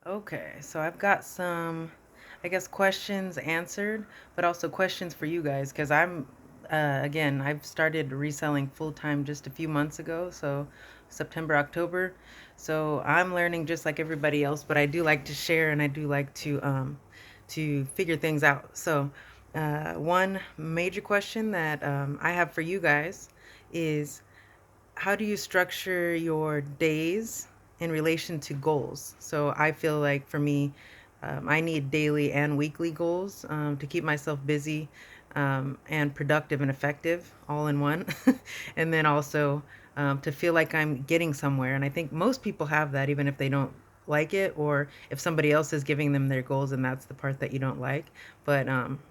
Okay, so I've got some, I guess, questions answered, but also questions for you guys because again, I've started reselling full time just a few months ago, so September, October. So I'm learning just like everybody else, but I do like to share and I do like to figure things out. So, one major question that I have for you guys is how do you structure your days in relation to goals? So I feel like for me, I need daily and weekly goals to keep myself busy and productive and effective all in one. And then also to feel like I'm getting somewhere. And I think most people have that, even if they don't like it, or if somebody else is giving them their goals and that's the part that you don't like. But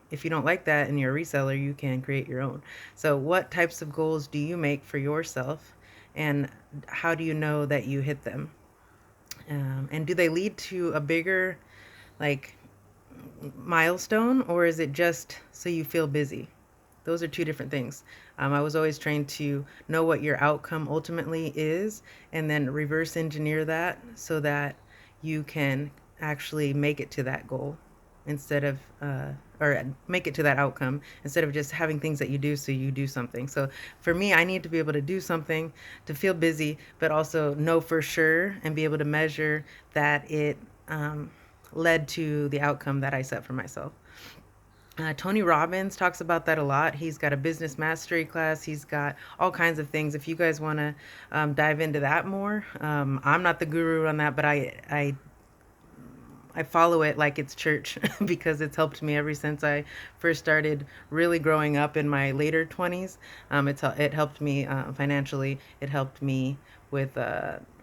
if you don't like that and you're a reseller, you can create your own. So, what types of goals do you make for yourself, and how do you know that you hit them? And do they lead to a bigger, like, milestone, or is it just so you feel busy? Those are two different things. I was always trained to know what your outcome ultimately is and then reverse engineer that so that you can actually make it to that goal instead of, or make it to that outcome instead of just having things that you do so you do something. So for me, I need to be able to do something to feel busy, but also know for sure and be able to measure that it led to the outcome that I set for myself. Tony Robbins talks about that a lot. He's got a business mastery class. He's got all kinds of things. If you guys want to dive into that more, I'm not the guru on that, but I follow it like it's church because it's helped me ever since I first started really growing up in my later 20s. It helped me financially. It helped me with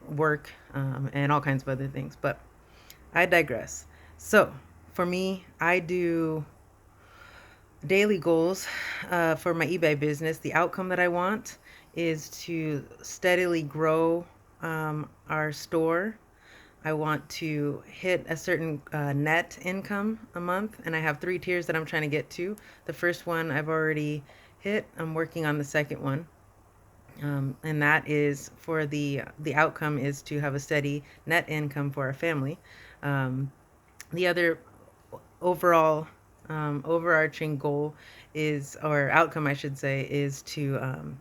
work and all kinds of other things. But I digress. So for me, I do daily goals for my eBay business. The outcome that I want is to steadily grow our store. I want to hit a certain net income a month, and I have three tiers that I'm trying to get to. The first one I've already hit. I'm working on the second one, and that is for the outcome is to have a steady net income for our family. Um, the other overall overarching goal is, or outcome I should say, is to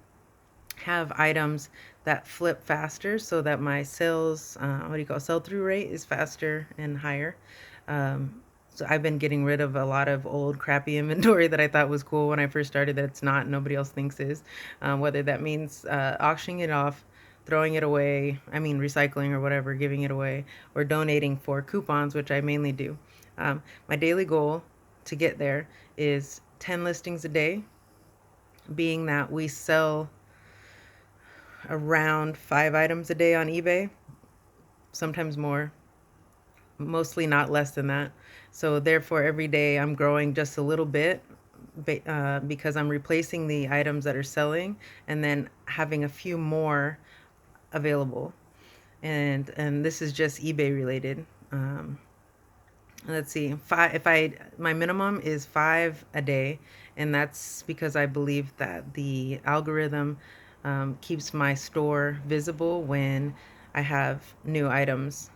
have items that flip faster so that my sales, what do you call, sell through rate is faster and higher. So I've been getting rid of a lot of old crappy inventory that I thought was cool when I first started that it's not, nobody else thinks is. Whether that means auctioning it off, throwing it away, I mean recycling or whatever, giving it away, or donating for coupons, which I mainly do. My daily goal to get there is 10 listings a day, being that we sell around 5 items a day on eBay, sometimes more, mostly not less than that. So therefore, every day I'm growing just a little bit because I'm replacing the items that are selling and then having a few more available. And this is just eBay related. Let's see, five. If I My minimum is 5 a day, and that's because I believe that the algorithm keeps my store visible when I have new items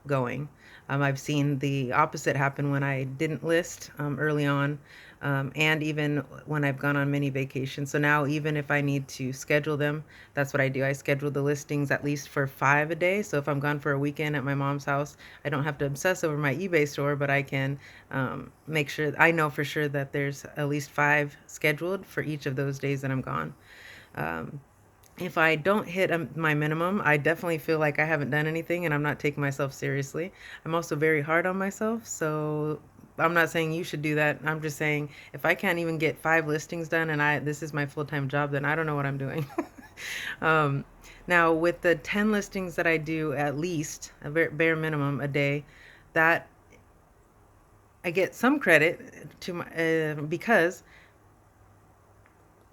going. I've seen the opposite happen when I didn't list early on, and even when I've gone on mini vacations. So now, even if I need to schedule them, that's what I do. I schedule the listings at least for 5 a day. So if I'm gone for a weekend at my mom's house, I don't have to obsess over my eBay store, but I can make sure I know for sure that there's at least 5 scheduled for each of those days that I'm gone. Um, if I don't hit my minimum, I definitely feel like I haven't done anything and I'm not taking myself seriously. I'm also very hard on myself, so I'm not saying you should do that. I'm just saying if I can't even get 5 listings done and I this is my full-time job, then I don't know what I'm doing. um, Now with the 10 listings that I do at least a bare minimum a day, that I get some credit to my because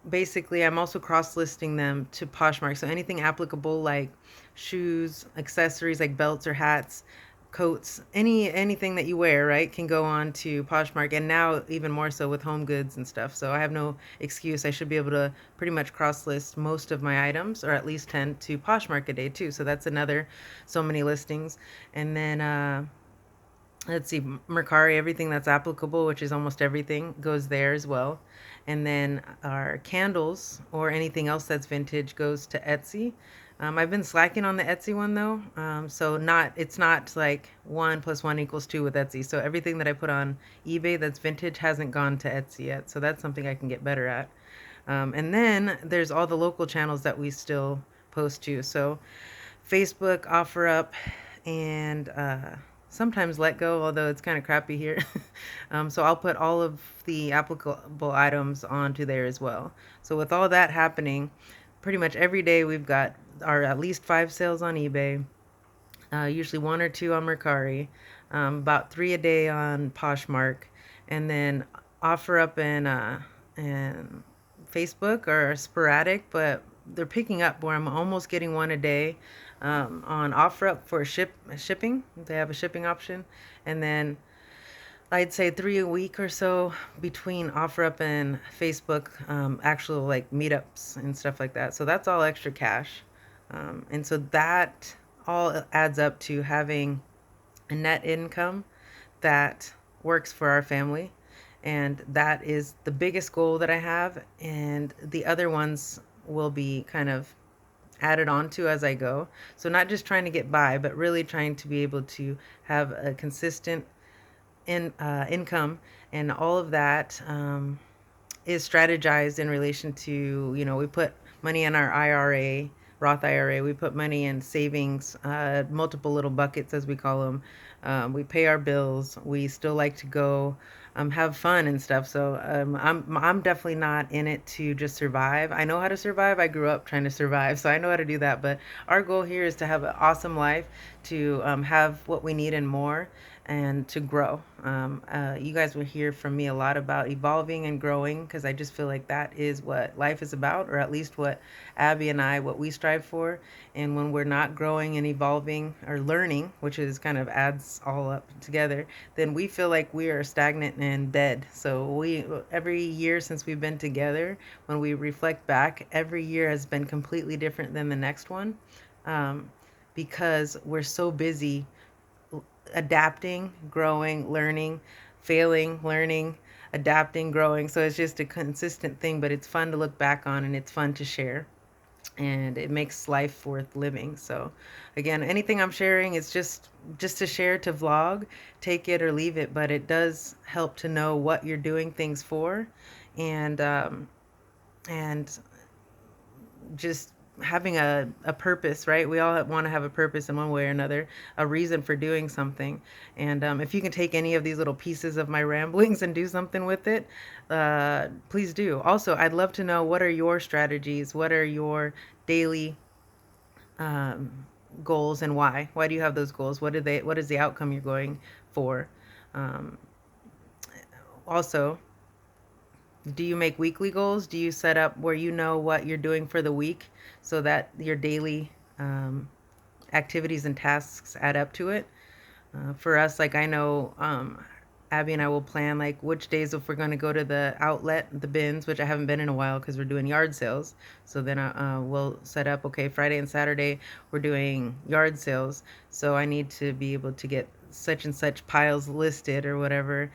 basically I'm also cross listing them to Poshmark. So anything applicable like shoes, accessories like belts or hats, coats, anything that you wear, right, can go on to Poshmark, and now even more so with home goods and stuff. So I have no excuse. I should be able to pretty much cross list most of my items, or at least 10 to Poshmark a day too. So that's another so many listings. And then let's see, Mercari, everything that's applicable, which is almost everything, goes there as well. And then our candles or anything else that's vintage goes to Etsy. I've been slacking on the Etsy one though, so not it's not like 1 + 1 = 2 with Etsy. So everything that I put on eBay that's vintage hasn't gone to Etsy yet. So that's something I can get better at. And then there's all the local channels that we still post to. So Facebook, OfferUp, and sometimes Let Go, although it's kind of crappy here. So I'll put all of the applicable items onto there as well. So with all that happening, pretty much every day we've got our at least 5 sales on eBay, usually 1 or 2 on Mercari, about 3 a day on Poshmark, and then OfferUp and Facebook are sporadic, but they're picking up where I'm almost getting 1 a day on OfferUp for shipping. They have a shipping option, and then I'd say 3 a week or so between OfferUp and Facebook, actual like meetups and stuff like that. So that's all extra cash. And so that all adds up to having a net income that works for our family. And that is the biggest goal that I have. And the other ones will be kind of added on to as I go. So not just trying to get by, but really trying to be able to have a consistent income, and all of that is strategized in relation to, we put money in our IRA, Roth IRA. We put money in savings, multiple little buckets as we call them. We pay our bills. We still like to go have fun and stuff. So I'm definitely not in it to just survive. I know how to survive. I grew up trying to survive, so I know how to do that. But our goal here is to have an awesome life, to have what we need and more, and to grow. You guys will hear from me a lot about evolving and growing, because I just feel like that is what life is about, or at least what Abby and I, what we strive for. And when we're not growing and evolving or learning, which is kind of adds all up together, then we feel like we are stagnant and dead. So every year since we've been together, when we reflect back, every year has been completely different than the next one, because we're so busy adapting, growing, learning, failing, learning, adapting, growing. So it's just a consistent thing, but it's fun to look back on, and it's fun to share, and it makes life worth living. So again, anything I'm sharing is just to share, to vlog, take it or leave it, but it does help to know what you're doing things for, and and just having a purpose, right? We all want to have a purpose in one way or another, a reason for doing something. And if you can take any of these little pieces of my ramblings and do something with it, please do. Also, I'd love to know, what are your strategies? What are your daily um, goals, and why? Why do you have those goals? What is the outcome you're going for? Um, Also, do you make weekly goals? Do you set up where you know what you're doing for the week, so that your daily activities and tasks add up to it? For us, like, I know Abby and I will plan like which days, if we're going to go to the outlet, the bins, which I haven't been in a while because we're doing yard sales. So then we'll set up, okay, Friday and Saturday we're doing yard sales. So I need to be able to get such and such piles listed or whatever.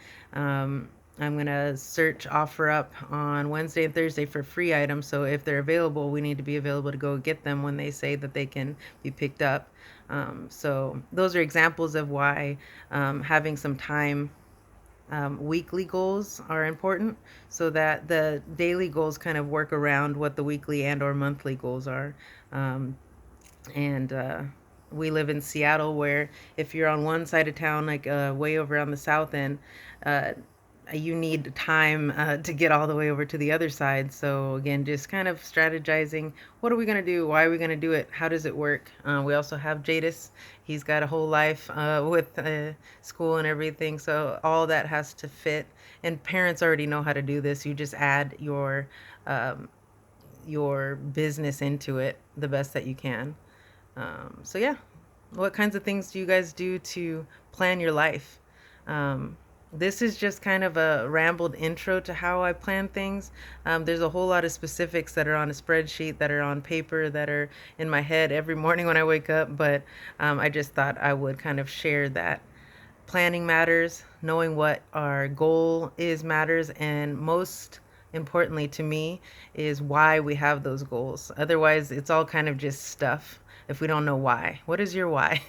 I'm going to search OfferUp on Wednesday and Thursday for free items. So if they're available, we need to be available to go get them when they say that they can be picked up. So those are examples of why having some time, weekly goals are important, so that the daily goals kind of work around what the weekly and or monthly goals are. And we live in Seattle, where if you're on one side of town, like way over on the south end, uh, you need time to get all the way over to the other side. So again, just kind of strategizing, what are we going to do? Why are we going to do it? How does it work? We also have Jadis. He's got a whole life with school and everything. So all that has to fit. And parents already know how to do this. You just add um, your business into it the best that you can. So yeah, What kinds of things do you guys do to plan your life? Um, this is just kind of a rambled intro to how I plan things. There's a whole lot of specifics that are on a spreadsheet, that are on paper, that are in my head every morning when I wake up, but I just thought I would kind of share that. Planning matters, knowing what our goal is matters, and most importantly to me is why we have those goals. Otherwise, it's all kind of just stuff if we don't know why. What is your why?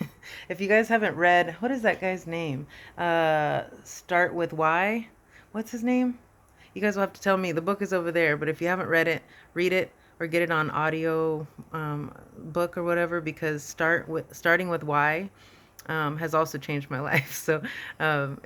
If you guys haven't read, what is that guy's name? Start with Why. What's his name? You guys will have to tell me. The book is over there, but if you haven't read it, read it or get it on audio book or whatever, because starting with why has also changed my life. So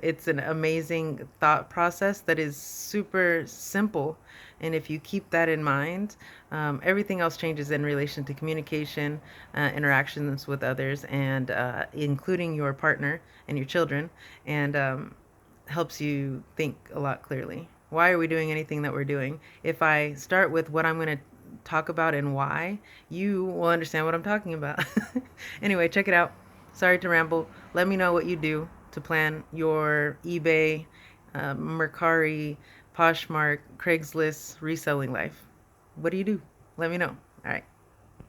it's an amazing thought process that is super simple. And if you keep that in mind, everything else changes in relation to communication, interactions with others, and including your partner and your children, and helps you think a lot clearly. Why are we doing anything that we're doing? If I start with what I'm going to talk about and why, you will understand what I'm talking about. Anyway, check it out. Sorry to ramble. Let me know what you do to plan your eBay, Mercari, Poshmark, Craigslist reselling life. What do you do? Let me know. All right.